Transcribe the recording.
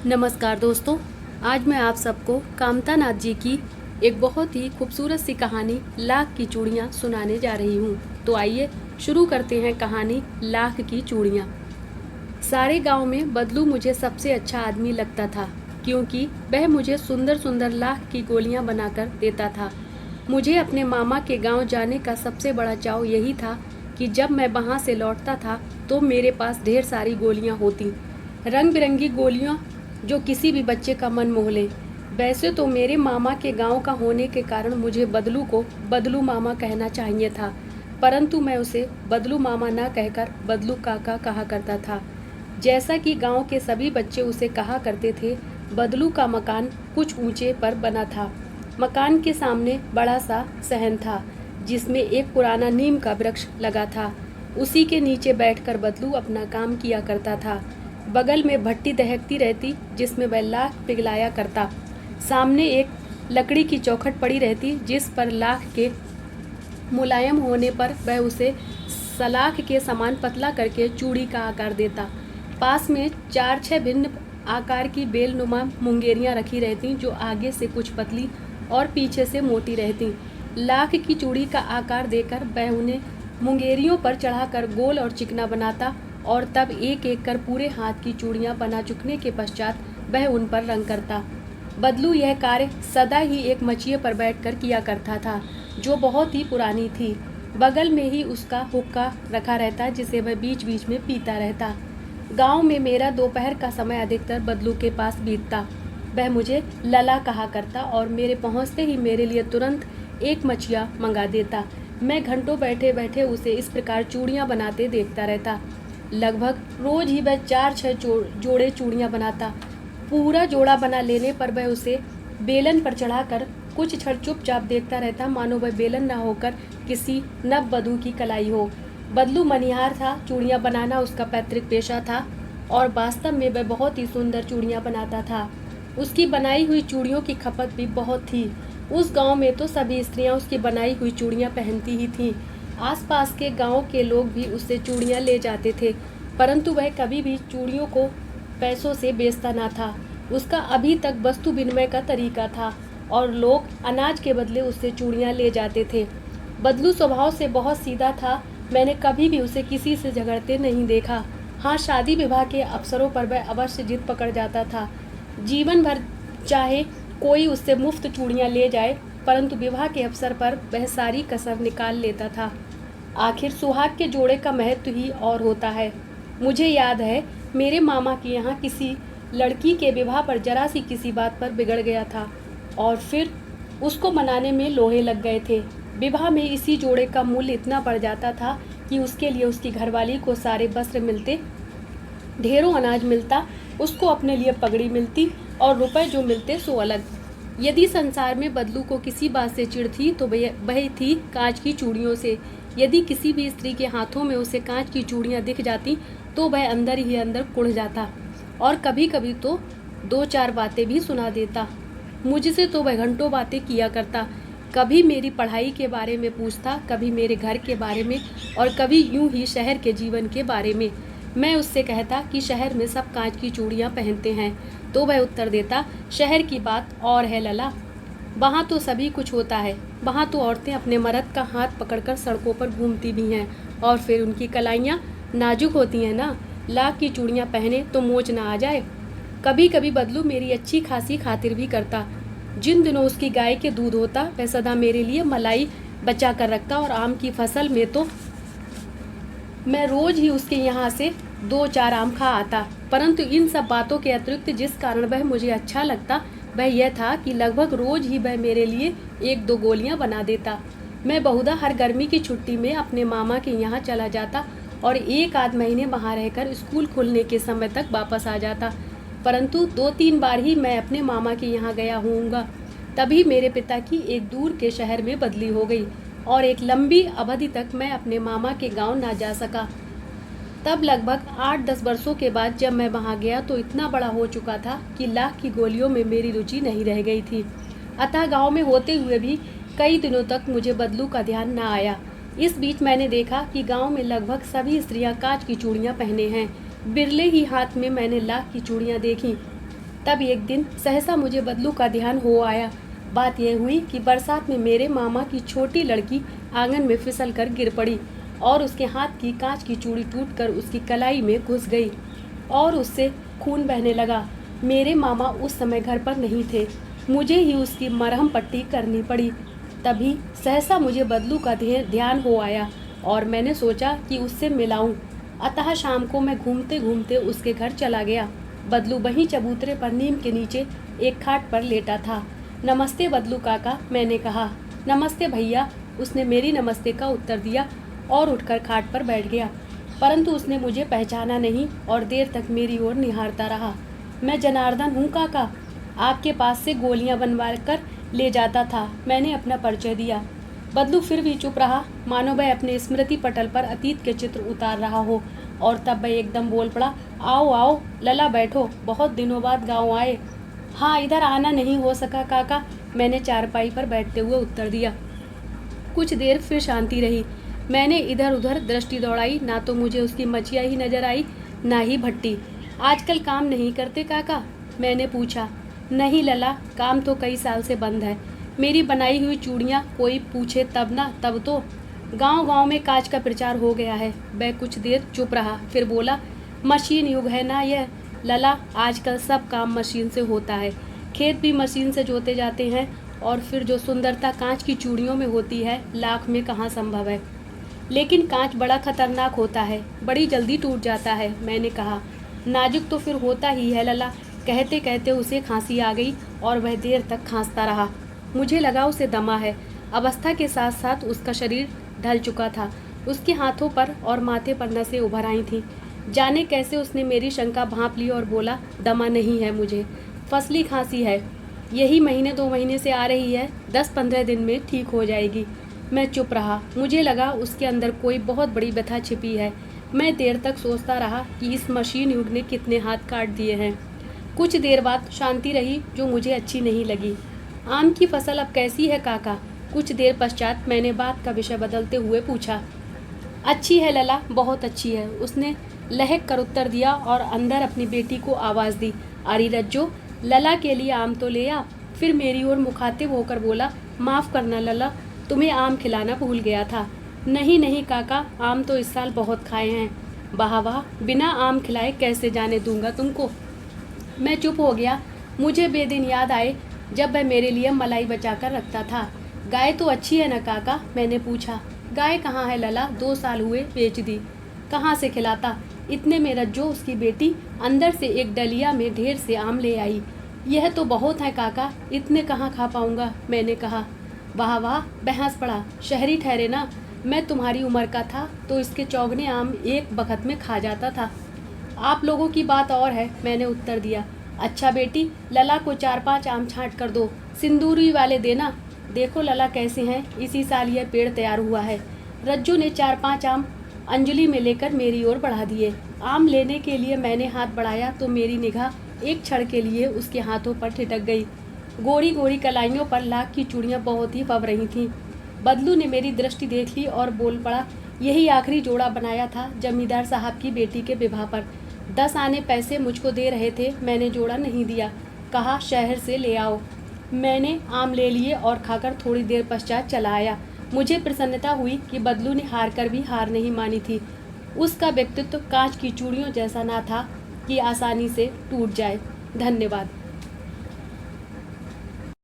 नमस्कार दोस्तों। आज मैं आप सबको कामता नाथ जी की एक बहुत ही खूबसूरत सी कहानी लाख की चूड़ियाँ सुनाने जा रही हूँ। तो आइए शुरू करते हैं कहानी लाख की चूड़ियाँ। सारे गांव में बदलू मुझे सबसे अच्छा आदमी लगता था, क्योंकि वह मुझे सुंदर सुंदर लाख की गोलियाँ बनाकर देता था। मुझे अपने मामा के गांव जाने का सबसे बड़ा चाव यही था कि जब मैं वहाँ से लौटता था तो मेरे पास ढेर सारी गोलियाँ होती, रंग बिरंगी गोलियाँ जो किसी भी बच्चे का मन मोह ले। वैसे तो मेरे मामा के गांव का होने के कारण मुझे बदलू को बदलू मामा कहना चाहिए था, परंतु मैं उसे बदलू मामा न कहकर बदलू काका कहा करता था। जैसा कि गांव के सभी बच्चे उसे कहा करते थे। बदलू का मकान कुछ ऊंचे पर बना था। मकान के सामने बड़ा सा सहन था, जिसमें एक पुराना नीम का वृक्ष लगा था। उसी के नीचे बैठकर बदलू अपना काम किया करता था। बगल में भट्टी दहकती रहती, जिसमें वह लाख पिघलाया करता। सामने एक लकड़ी की चौखट पड़ी रहती, जिस पर लाख के मुलायम होने पर वह उसे सलाख के समान पतला करके चूड़ी का आकार देता। पास में 4-6 भिन्न आकार की बेलनुमा मुंगेरियां रखी रहती, जो आगे से कुछ पतली और पीछे से मोटी रहती। लाख की चूड़ी का आकार देकर वह उन्हें मुंगेरियों पर चढ़ाकर गोल और चिकना बनाता, और तब एक एक कर पूरे हाथ की चूड़ियां बना चुकने के पश्चात वह उन पर रंग करता। बदलू यह कार्य सदा ही एक मचिए पर बैठकर किया करता था, जो बहुत ही पुरानी थी। बगल में ही उसका हुक्का रखा रहता, जिसे वह बीच बीच में पीता रहता। गांव में मेरा दोपहर का समय अधिकतर बदलू के पास बीतता। वह मुझे लला कहा करता और मेरे पहुंचते ही मेरे लिए तुरंत एक मचिया मंगा देता। मैं घंटों बैठे बैठे उसे इस प्रकार चूड़ियाँ बनाते देखता रहता। लगभग रोज ही वह 4-6 जोड़े चूड़ियाँ बनाता। पूरा जोड़ा बना लेने पर वह उसे बेलन पर चढ़ाकर कुछ क्षण चुपचाप देखता रहता, मानो वह बेलन न होकर किसी नववधू की कलाई हो। बदलू मनिहार था। चूड़ियाँ बनाना उसका पैतृक पेशा था, और वास्तव में वह बहुत ही सुंदर चूड़ियाँ बनाता था। उसकी बनाई हुई चूड़ियों की खपत भी बहुत थी। उस गांव में तो सभी स्त्रियां उसकी बनाई हुई चूड़ियाँ पहनती ही थीं। आसपास के गांव के लोग भी उससे चूड़ियाँ ले जाते थे, परंतु वह कभी भी चूड़ियों को पैसों से बेचता ना था। उसका अभी तक वस्तु विनिमय का तरीका था, और लोग अनाज के बदले उससे चूड़ियाँ ले जाते थे। बदलू स्वभाव से बहुत सीधा था। मैंने कभी भी उसे किसी से झगड़ते नहीं देखा। हाँ, शादी विवाह के अवसरों पर वह अवश्य जिद पकड़ जाता था। जीवन भर चाहे कोई उससे मुफ्त चूड़ियाँ ले जाए, परंतु विवाह के अवसर पर वह सारी कसर निकाल लेता था। आखिर सुहाग के जोड़े का महत्व ही और होता है। मुझे याद है, मेरे मामा के यहाँ किसी लड़की के विवाह पर जरा सी किसी बात पर बिगड़ गया था, और फिर उसको मनाने में लोहे लग गए थे। विवाह में इसी जोड़े का मूल्य इतना बढ़ जाता था कि उसके लिए उसकी घरवाली को सारे वस्त्र मिलते, ढेरों अनाज मिलता, उसको अपने लिए पगड़ी मिलती, और रुपए जो मिलते सो अलग। यदि संसार में बदलू को किसी बात से चिढ़ थी तो वह थी कांच की चूड़ियों से। यदि किसी भी स्त्री के हाथों में उसे कांच की चूड़ियाँ दिख जाती तो वह अंदर ही अंदर कुढ़ जाता, और कभी कभी तो 2-4 बातें भी सुना देता। मुझसे तो वह घंटों बातें किया करता। कभी मेरी पढ़ाई के बारे में पूछता, कभी मेरे घर के बारे में, और कभी यूं ही शहर के जीवन के बारे में। मैं उससे कहता कि शहर में सब कांच की चूड़ियाँ पहनते हैं, तो वह उत्तर देता, शहर की बात और है लला, वहाँ तो सभी कुछ होता है। वहाँ तो औरतें अपने मर्द का हाथ पकड़कर सड़कों पर घूमती भी हैं, और फिर उनकी कलाइयाँ नाजुक होती हैं ना। लाख की चूड़ियाँ पहने तो मोच ना आ जाए। कभी कभी बदलू मेरी अच्छी खासी खातिर भी करता। जिन दिनों उसकी गाय के दूध होता, वह सदा मेरे लिए मलाई बचा कर रखता, और आम की फसल में तो मैं रोज ही उसके यहाँ से 2-4 आम खा आता। परंतु इन सब बातों के अतिरिक्त जिस कारण वह मुझे अच्छा लगता, वह यह था कि लगभग रोज ही वह मेरे लिए 1-2 गोलियां बना देता। मैं बहुधा हर गर्मी की छुट्टी में अपने मामा के यहाँ चला जाता, और 1-आध महीने वहाँ रहकर स्कूल खुलने के समय तक वापस आ जाता। परंतु 2-3 बार ही मैं अपने मामा के यहाँ गया होऊंगा। तभी मेरे पिता की एक दूर के शहर में बदली हो गई, और एक लंबी अवधि तक मैं अपने मामा के गांव ना जा सका। तब लगभग 8-10 वर्षों के बाद जब मैं वहां गया तो इतना बड़ा हो चुका था कि लाख की गोलियों में मेरी रुचि नहीं रह गई थी। अतः गांव में होते हुए भी कई दिनों तक मुझे बदलू का ध्यान न आया। इस बीच मैंने देखा कि गांव में लगभग सभी स्त्रियां कांच की चूड़ियां पहने हैं। बिरले ही हाथ में मैंने लाख की चूड़ियां देखी। तब एक दिन सहसा मुझे बदलू का ध्यान हो आया। बात यह हुई कि बरसात में मेरे मामा की छोटी लड़की आंगन में फिसल कर गिर पड़ी और उसके हाथ की कांच की चूड़ी टूटकर उसकी कलाई में घुस गई और उससे खून बहने लगा। मेरे मामा उस समय घर पर नहीं थे, मुझे ही उसकी मरहम पट्टी करनी पड़ी। तभी सहसा मुझे बदलू का ध्यान हो आया और मैंने सोचा कि उससे मिलाऊं। अतः शाम को मैं घूमते घूमते उसके घर चला गया। बदलू वहीं चबूतरे पर नीम के नीचे एक खाट पर लेटा था। नमस्ते बदलू काका, मैंने कहा। नमस्ते भैया, उसने मेरी नमस्ते का उत्तर दिया और उठकर खाट पर बैठ गया। परंतु उसने मुझे पहचाना नहीं और देर तक मेरी ओर निहारता रहा। मैं जनार्दन हूँ काका, आपके पास से गोलियां बनवा कर ले जाता था, मैंने अपना परिचय दिया। बदलू फिर भी चुप रहा, मानो वह अपने स्मृति पटल पर अतीत के चित्र उतार रहा हो। और तब वह एकदम बोल पड़ा, आओ आओ लला, बैठो, बहुत दिनों बाद गाँव आए। हाँ, इधर आना नहीं हो सका काका, मैंने चारपाई पर बैठते हुए उत्तर दिया। कुछ देर फिर शांति रही। मैंने इधर उधर दृष्टि दौड़ाई, ना तो मुझे उसकी मछिया ही नजर आई, ना ही भट्टी। आजकल काम नहीं करते काका, मैंने पूछा। नहीं लला, काम तो कई साल से बंद है। मेरी बनाई हुई चूड़ियाँ कोई पूछे तब ना, तब तो गांव गांव में कांच का प्रचार हो गया है। वह कुछ देर चुप रहा, फिर बोला, मशीन युग है ना यह लला, आजकल सब काम मशीन से होता है। खेत भी मशीन से जोते जाते हैं और फिर जो सुंदरता कांच की चूड़ियों में होती है, लाख में कहाँ संभव है। लेकिन कांच बड़ा खतरनाक होता है, बड़ी जल्दी टूट जाता है, मैंने कहा। नाजुक तो फिर होता ही है लला। कहते कहते उसे खांसी आ गई और वह देर तक खांसता रहा। मुझे लगा उसे दमा है। अवस्था के साथ साथ उसका शरीर ढल चुका था। उसके हाथों पर और माथे पर नसें उभर आई थीं। जाने कैसे उसने मेरी शंका भांप ली और बोला, दमा नहीं है मुझे, फसली खांसी है। यही महीने 2 महीने से आ रही है, 10-15 दिन में ठीक हो जाएगी। मैं चुप रहा। मुझे लगा उसके अंदर कोई बहुत बड़ी व्यथा छिपी है। मैं देर तक सोचता रहा कि इस मशीन युग ने कितने हाथ काट दिए हैं। कुछ देर बाद शांति रही, जो मुझे अच्छी नहीं लगी। आम की फसल अब कैसी है काका? कुछ देर पश्चात मैंने बात का विषय बदलते हुए पूछा। अच्छी है लला, बहुत अच्छी है, उसने लहक कर उत्तर दिया और अंदर अपनी बेटी को आवाज़ दी, अरे रज्जो, लला के लिए आम तो ले आ। फिर मेरी ओर मुखातिब होकर बोला, माफ़ करना लला, तुम्हें आम खिलाना भूल गया था। नहीं नहीं काका, आम तो इस साल बहुत खाए हैं। वाह वाह, बिना आम खिलाए कैसे जाने दूंगा तुमको। मैं चुप हो गया। मुझे बेदिन याद आए जब वह मेरे लिए मलाई बचा कर रखता था। गाय तो अच्छी है ना काका, मैंने पूछा। गाय कहाँ है लला, 2 साल हुए बेच दी। कहाँ से खिलाता। इतने में रज्जो, उसकी बेटी, अंदर से एक डलिया में ढेर से आम ले आई। यह तो बहुत है काका, इतने कहाँ खा पाऊंगा, मैंने कहा। वाह वाह, बहस पड़ा, शहरी ठहरे ना। मैं तुम्हारी उम्र का था तो इसके चौगने आम एक बखत में खा जाता था। आप लोगों की बात और है, मैंने उत्तर दिया। अच्छा बेटी, लला को 4-5 आम छांट कर दो, सिंदूरी वाले देना। देखो लला कैसे हैं, इसी साल यह पेड़ तैयार हुआ है। रज्जू ने 4-5 आम अंजलि में लेकर मेरी ओर बढ़ा दिए। आम लेने के लिए मैंने हाथ बढ़ाया तो मेरी निगाह एक क्षण के लिए उसके हाथों पर ठिठक गई। गोरी गोरी कलाइयों पर लाख की चूड़ियाँ बहुत ही फब रही थीं। बदलू ने मेरी दृष्टि देख ली और बोल पड़ा, यही आखिरी जोड़ा बनाया था जमींदार साहब की बेटी के विवाह पर। 10 आने पैसे मुझको दे रहे थे, मैंने जोड़ा नहीं दिया, कहा शहर से ले आओ। मैंने आम ले लिए और खाकर थोड़ी देर पश्चात चला आया। मुझे प्रसन्नता हुई कि बदलू ने हार कर भी हार नहीं मानी थी। उसका व्यक्तित्व कांच की चूड़ियों जैसा ना था कि आसानी से टूट जाए। धन्यवाद।